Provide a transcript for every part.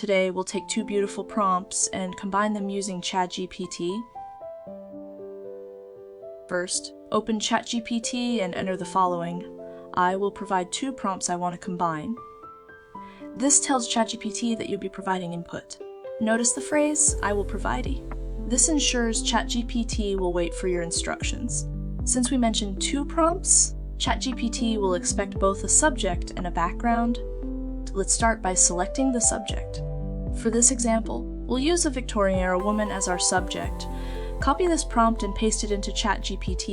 Today, we'll take two beautiful prompts and combine them using ChatGPT. First, open ChatGPT and enter the following. I will provide two prompts I want to combine. This tells ChatGPT that you'll be providing input. Notice the phrase, I will provide. This ensures ChatGPT will wait for your instructions. Since we mentioned two prompts, ChatGPT will expect both a subject and a background. Let's start by selecting the subject. For this example, we'll use a Victorian-era woman as our subject. Copy this prompt and paste it into ChatGPT.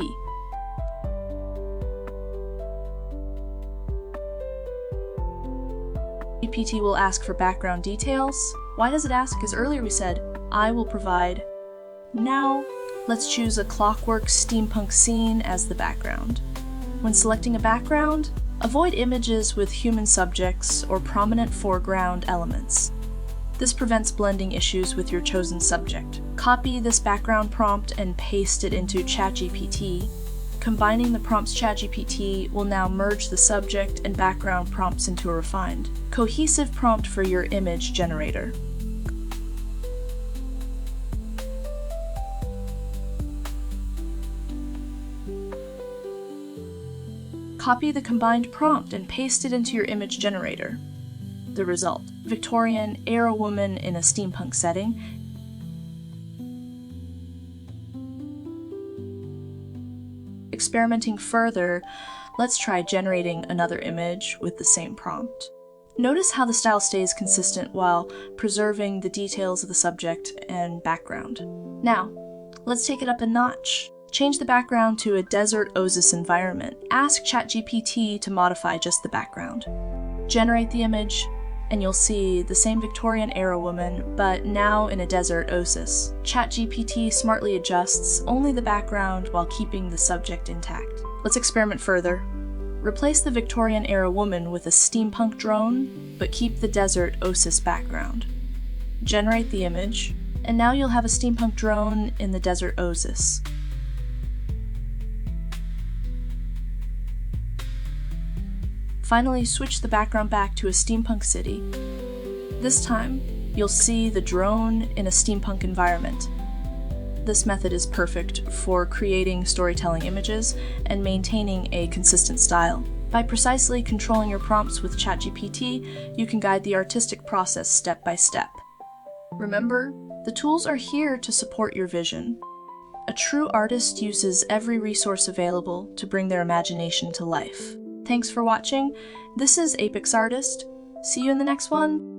GPT will ask for background details. Why does it ask? Because earlier we said, I will provide. Now, let's choose a clockwork steampunk scene as the background. When selecting a background, avoid images with human subjects or prominent foreground elements. This prevents blending issues with your chosen subject. Copy this background prompt and paste it into ChatGPT. Combining the prompts ChatGPT will now merge the subject and background prompts into a refined, cohesive prompt for your image generator. Copy the combined prompt and paste it into your image generator. The result: Victorian-era woman in a steampunk setting. Experimenting further, let's try generating another image with the same prompt. Notice how the style stays consistent while preserving the details of the subject and background. Now, let's take it up a notch. Change the background to a desert oasis environment. Ask ChatGPT to modify just the background. Generate the image, and you'll see the same Victorian-era woman, but now in a desert oasis. ChatGPT smartly adjusts only the background while keeping the subject intact. Let's experiment further. Replace the Victorian-era woman with a steampunk drone, but keep the desert oasis background. Generate the image, and now you'll have a steampunk drone in the desert oasis. Finally, switch the background back to a steampunk city. This time, you'll see the drone in a steampunk environment. This method is perfect for creating storytelling images and maintaining a consistent style. By precisely controlling your prompts with ChatGPT, you can guide the artistic process step by step. Remember, the tools are here to support your vision. A true artist uses every resource available to bring their imagination to life. Thanks for watching. This is Apex Artist. See you in the next one.